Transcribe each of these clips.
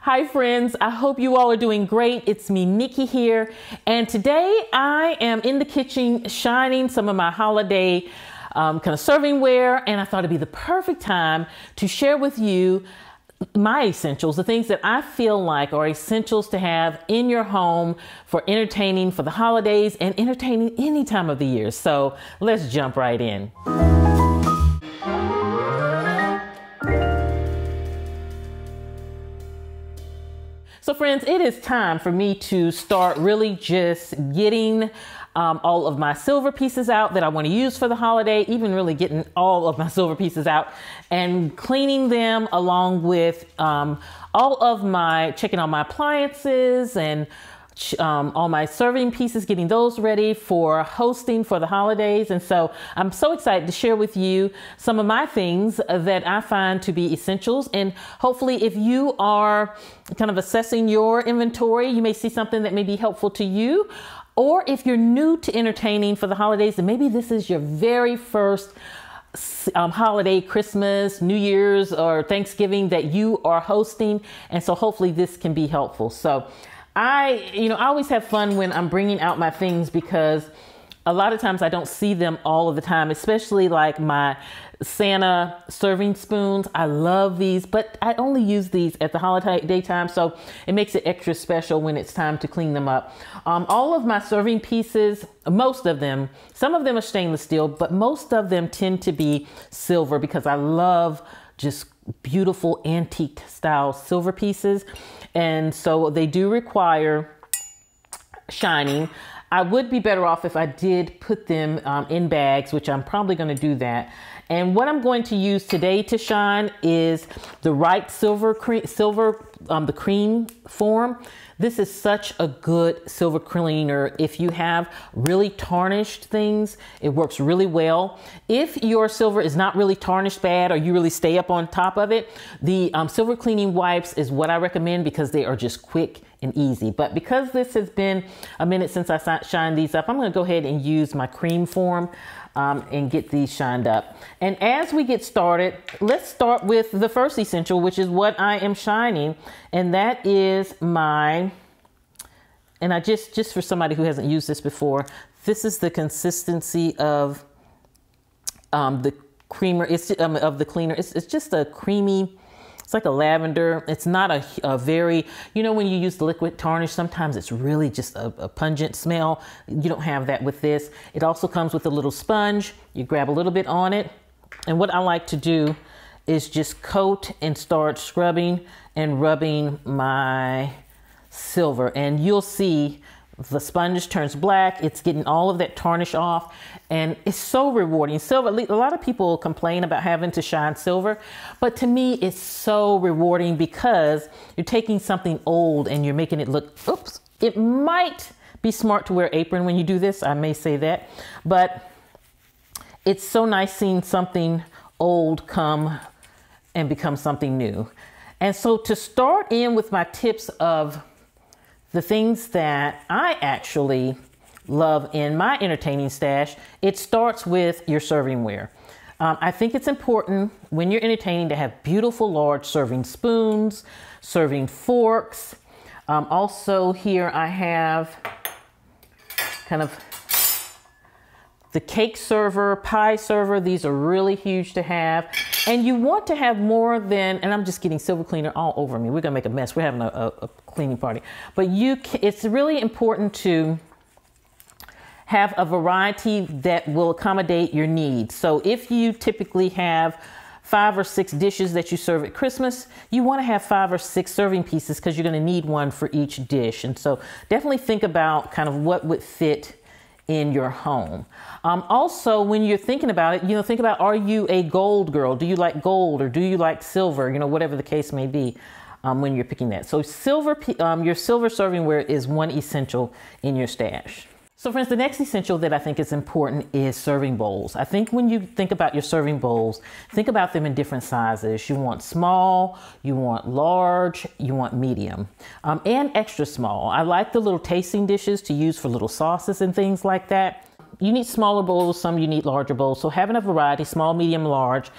Hi friends, I hope you all are doing great. It's me, Nikki here, and today I am in the kitchen shining some of my holiday kind of servingware, and I thought it'd be the perfect time to share with you my essentials, the things that I feel like are essentials to have in your home for entertaining for the holidays and entertaining any time of the year. So let's jump right in. So friends, it is time for me to start really just getting all of my silver pieces out that I want to use for the holiday, even really getting all of my silver pieces out and cleaning them along with checking all my appliances and all my serving pieces, getting those ready for hosting for the holidays. And so I'm so excited to share with you some of my things that I find to be essentials. And hopefully if you are kind of assessing your inventory, you may see something that may be helpful to you. Or if you're new to entertaining for the holidays, and maybe this is your very first holiday, Christmas, New Year's, or Thanksgiving that you are hosting. And so hopefully this can be helpful. So I always have fun when I'm bringing out my things because a lot of times I don't see them all of the time, especially like my Santa serving spoons. I love these, but I only use these at the holiday time, so it makes it extra special when it's time to clean them up. All of my serving pieces, most of them, some of them are stainless steel, but most of them tend to be silver because I love just beautiful antique style silver pieces. And so they do require shining. I would be better off if I did put them in bags, which I'm probably going to do that. And what I'm going to use today to shine is the right the cream form. This is such a good silver cleaner. If you have really tarnished things, it works really well. If your silver is not really tarnished bad or you really stay up on top of it, the silver cleaning wipes is what I recommend because they are just quick and easy. But because this has been a minute since I shined these up, I'm going to go ahead and use my cream form and get these shined up. And as we get started, let's start with the first essential, which is what I am shining. And that is and I just for somebody who hasn't used this before, this is the consistency of the creamer. Of the cleaner. It's just a creamy. It's like a lavender. It's not a very, when you use the liquid tarnish, sometimes it's really just a pungent smell. You don't have that with this. It also comes with a little sponge. You grab a little bit on it. And what I like to do is just coat and start scrubbing and rubbing my silver. And you'll see the sponge turns black. It's getting all of that tarnish off, and it's so rewarding. Silver, a lot of people complain about having to shine silver, but to me, it's so rewarding because you're taking something old and you're making it look, oops, it might be smart to wear an apron when you do this. I may say that, but it's so nice seeing something old come and become something new. And so to start in with my tips of the things that I actually love in my entertaining stash, it starts with your servingware. I think it's important when you're entertaining to have beautiful large serving spoons, serving forks. Also here I have kind of the cake server, pie server. These are really huge to have. And you want to have more than, and I'm just getting silver cleaner all over me. We're gonna make a mess. We're having a cleaning party. But it's really important to have a variety that will accommodate your needs. So if you typically have 5 or 6 dishes that you serve at Christmas, you want to have 5 or 6 serving pieces because you're going to need one for each dish. And so definitely think about kind of what would fit in your home. Also, when you're thinking about it, think about, are you a gold girl? Do you like gold or do you like silver? Whatever the case may be when you're picking that. So your silver servingware is one essential in your stash. So friends, the next essential that I think is important is serving bowls. I think when you think about your serving bowls, think about them in different sizes. You want small, you want large, you want medium, and extra small. I like the little tasting dishes to use for little sauces and things like that. you need smaller bowls, some you need larger bowls. So having a variety, small, medium, large,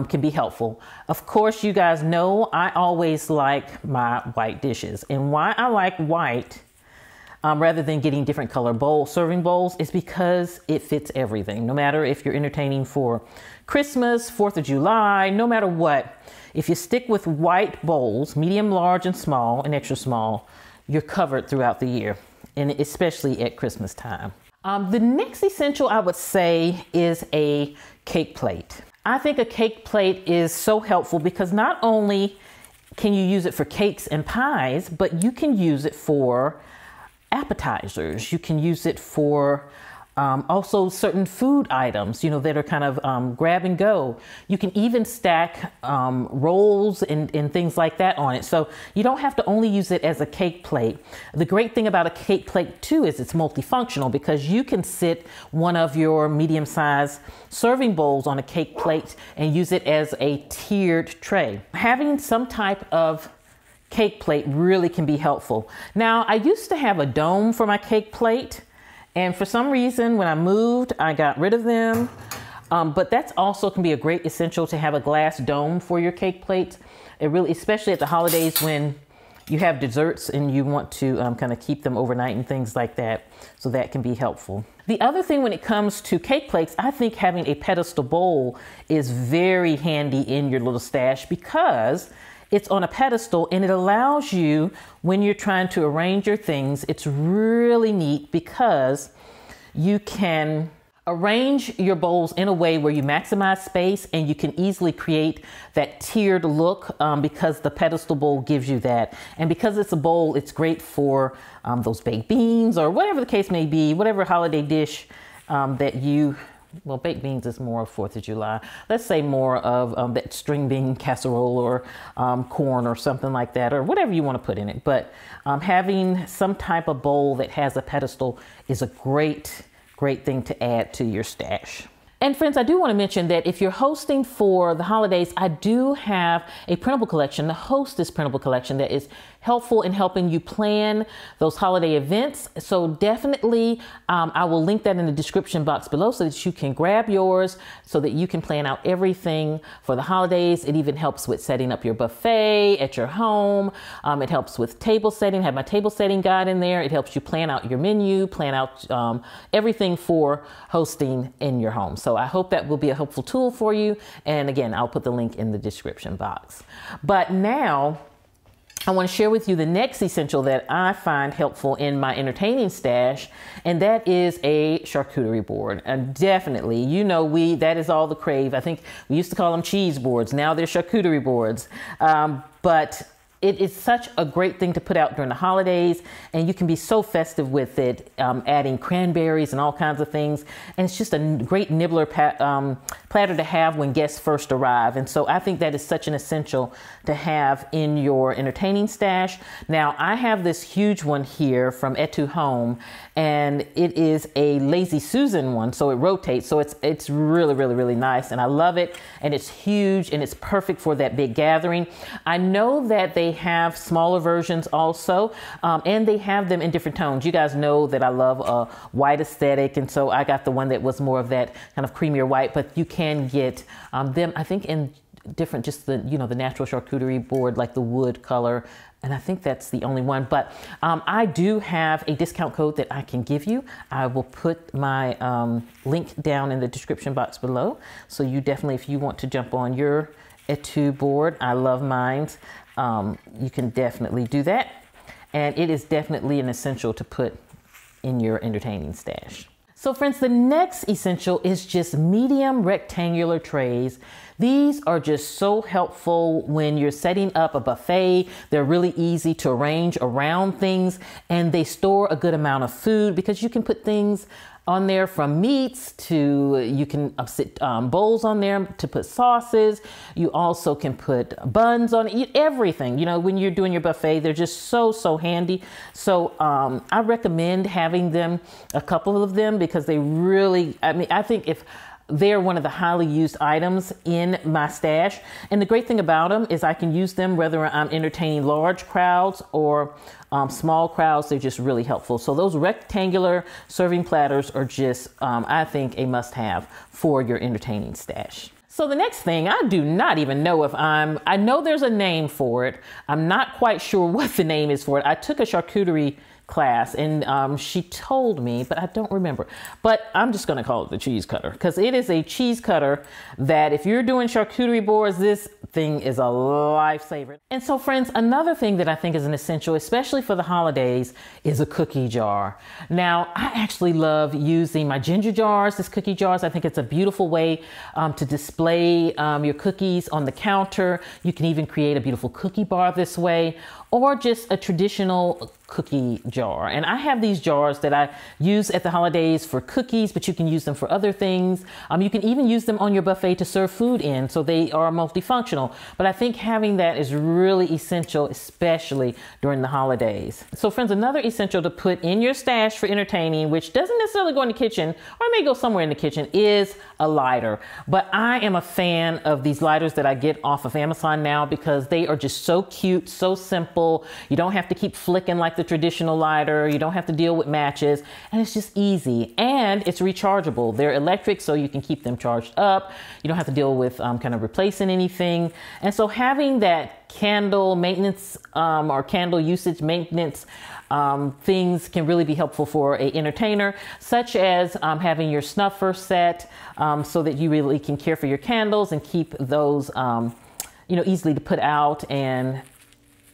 can be helpful. Of course, you guys know I always like my white dishes. And why I like white, rather than getting different color serving bowls, is because it fits everything. No matter if you're entertaining for Christmas, 4th of July, no matter what, if you stick with white bowls, medium, large, and small, and extra small, you're covered throughout the year, and especially at Christmas time. The next essential I would say is a cake plate. I think a cake plate is so helpful because not only can you use it for cakes and pies, but you can use it for appetizers. You can use it for also certain food items, you know, that are kind of grab and go. You can even stack rolls and things like that on it. So you don't have to only use it as a cake plate. The great thing about a cake plate too is it's multifunctional because you can sit one of your medium-sized serving bowls on a cake plate and use it as a tiered tray. Having some type of cake plate really can be helpful. Now, I used to have a dome for my cake plate, and for some reason, when I moved, I got rid of them. But that's also can be a great essential to have a glass dome for your cake plates. It really, especially at the holidays when you have desserts and you want to kind of keep them overnight and things like that. So that can be helpful. The other thing when it comes to cake plates, I think having a pedestal bowl is very handy in your little stash because it's on a pedestal and it allows you, when you're trying to arrange your things, it's really neat because you can arrange your bowls in a way where you maximize space and you can easily create that tiered look because the pedestal bowl gives you that. And because it's a bowl, it's great for those baked beans or whatever the case may be, whatever holiday dish that you, well, baked beans is more of 4th of July. Let's say more of that string bean casserole or corn or something like that, or whatever you want to put in it. But having some type of bowl that has a pedestal is a great thing to add to your stash. And friends, I do want to mention that if you're hosting for the holidays, I do have a printable collection, the Hostess printable collection, that is helpful in helping you plan those holiday events. So definitely, I will link that in the description box below so that you can grab yours so that you can plan out everything for the holidays. It even helps with setting up your buffet at your home. It helps with table setting. I have my table setting guide in there. It helps you plan out your menu, plan out everything for hosting in your home. So I hope that will be a helpful tool for you. And again, I'll put the link in the description box. But now, I want to share with you the next essential that I find helpful in my entertaining stash, and that is a charcuterie board. And definitely, you know, that is all the crave. I think we used to call them cheese boards. Now they're charcuterie boards. But it is such a great thing to put out during the holidays, and you can be so festive with it, adding cranberries and all kinds of things. And it's just a great nibbler platter to have when guests first arrive. And so I think that is such an essential to have in your entertaining stash. Now, I have this huge one here from Et Tu Home, and it is a Lazy Susan one, so it rotates. So it's really nice, and I love it. And it's huge, and it's perfect for that big gathering. I know that they have smaller versions also, and they have them in different tones. You guys know that I love a white aesthetic, and so I got the one that was more of that kind of creamier white, but you can get them, I think, in different, just the, you know, the natural charcuterie board, like the wood color. And I think that's the only one, but I do have a discount code that I can give you. I will put my link down in the description box below. So you definitely, if you want to jump on your Et Tu board, I love mine. You can definitely do that. And it is definitely an essential to put in your entertaining stash. So friends, the next essential is just medium rectangular trays. These are just so helpful when you're setting up a buffet. They're really easy to arrange around things, and they store a good amount of food because you can put things on there from meats to, you can sit bowls on there to put sauces. You also can put buns on it, everything. You know, when you're doing your buffet, they're just so handy. So I recommend having them, a couple of them, because they really, I mean, I think if they're one of the highly used items in my stash. And the great thing about them is I can use them whether I'm entertaining large crowds or small crowds. They're just really helpful. So those rectangular serving platters are just, I think, a must-have for your entertaining stash. So the next thing, I do not even know if I know there's a name for it. I'm not quite sure what the name is for it. I took a charcuterie class and she told me, but I don't remember. But I'm just gonna call it the cheese cutter because it is a cheese cutter that if you're doing charcuterie boards, this thing is a lifesaver. And so friends, another thing that I think is an essential, especially for the holidays, is a cookie jar. Now, I actually love using my ginger jars, these cookie jars. I think it's a beautiful way to display your cookies on the counter. You can even create a beautiful cookie bar this way, or just a traditional cookie jar. And I have these jars that I use at the holidays for cookies, but you can use them for other things. You can even use them on your buffet to serve food in, so they are multifunctional. But I think having that is really essential, especially during the holidays. So friends, another essential to put in your stash for entertaining, which doesn't necessarily go in the kitchen, or may go somewhere in the kitchen, is a lighter. But I am a fan of these lighters that I get off of Amazon now because they are just so cute, so simple. You don't have to keep flicking like the traditional lighter. You don't have to deal with matches, and it's just easy, and it's rechargeable. They're electric, so you can keep them charged up. You don't have to deal with kind of replacing anything. And so having that candle maintenance or candle usage maintenance things can really be helpful for an entertainer, such as having your snuffer set so that you really can care for your candles and keep those easily to put out and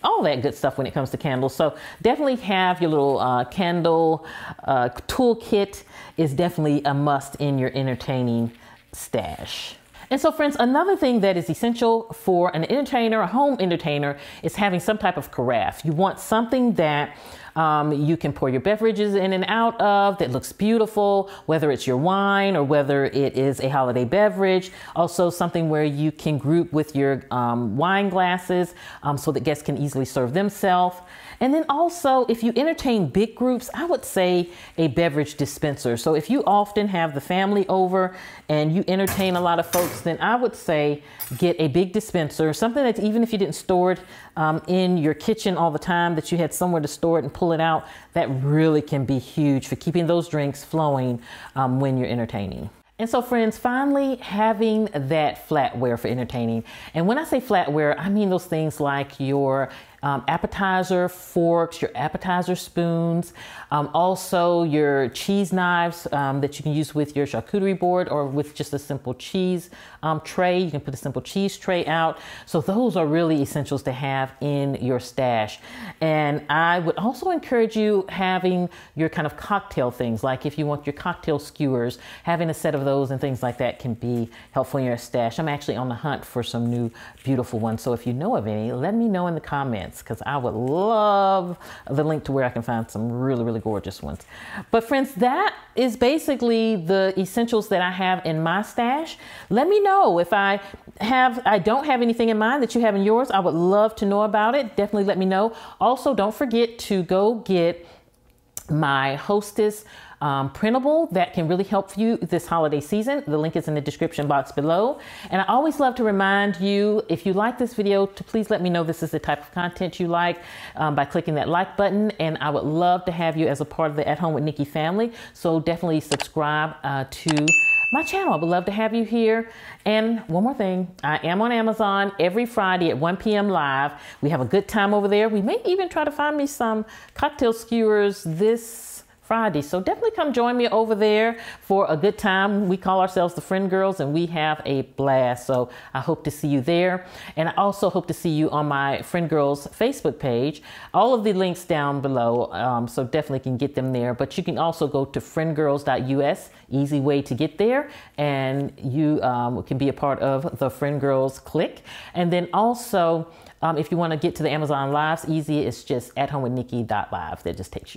all that good stuff when it comes to candles. So definitely have your little candle toolkit is definitely a must in your entertaining stash. And so friends, another thing that is essential for an entertainer, a home entertainer, is having some type of carafe. You want something that you can pour your beverages in and out of that looks beautiful, whether it's your wine or whether it is a holiday beverage. Also something where you can group with your wine glasses so that guests can easily serve themselves. And then also, if you entertain big groups, I would say a beverage dispenser. So if you often have the family over and you entertain a lot of folks, then I would say get a big dispenser, something that even if you didn't store it in your kitchen all the time, that you had somewhere to store it and pull it out, that really can be huge for keeping those drinks flowing when you're entertaining. And so friends, finally having that flatware for entertaining. And when I say flatware, I mean those things like your appetizer forks, your appetizer spoons, also your cheese knives that you can use with your charcuterie board or with just a simple cheese tray. You can put a simple cheese tray out. So those are really essentials to have in your stash. And I would also encourage you having your kind of cocktail things, like if you want your cocktail skewers, having a set of those and things like that can be helpful in your stash. I'm actually on the hunt for some new beautiful ones. So if you know of any, let me know in the comments, because I would love the link to where I can find some really, really gorgeous ones. But friends, that is basically the essentials that I have in my stash. Let me know if I don't have anything in mind that you have in yours. I would love to know about it. Definitely let me know. Also, don't forget to go get my Hostess printable that can really help you this holiday season. The link is in the description box below. And I always love to remind you, if you like this video, to please let me know this is the type of content you like by clicking that like button. And I would love to have you as a part of the At Home with Nikki family. So definitely subscribe to my channel. I would love to have you here. And one more thing, I am on Amazon every Friday at 1 p.m. live. We have a good time over there. We may even try to find me some cocktail skewers this Friday. So definitely come join me over there for a good time. We call ourselves the Friend Girls and we have a blast. So I hope to see you there. And I also hope to see you on my Friend Girls Facebook page. All of the links down below. So definitely can get them there. But you can also go to friendgirls.us. Easy way to get there. And you can be a part of the Friend Girls clique. And then also If you want to get to the Amazon Lives, easy. It's just athomewithnikki.live. That just takes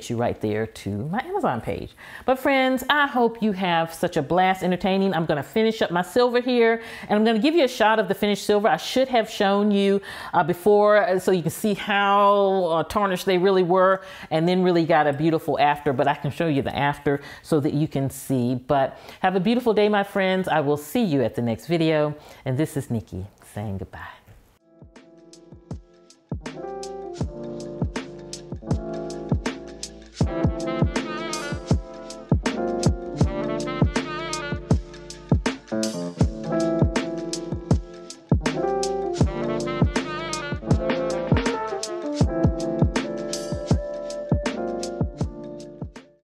you right there to my Amazon page. But friends, I hope you have such a blast entertaining. I'm going to finish up my silver here, and I'm going to give you a shot of the finished silver. I should have shown you before so you can see how tarnished they really were, and then really got a beautiful after, but I can show you the after so that you can see. But have a beautiful day, my friends. I will see you at the next video, and this is Nikki saying goodbye.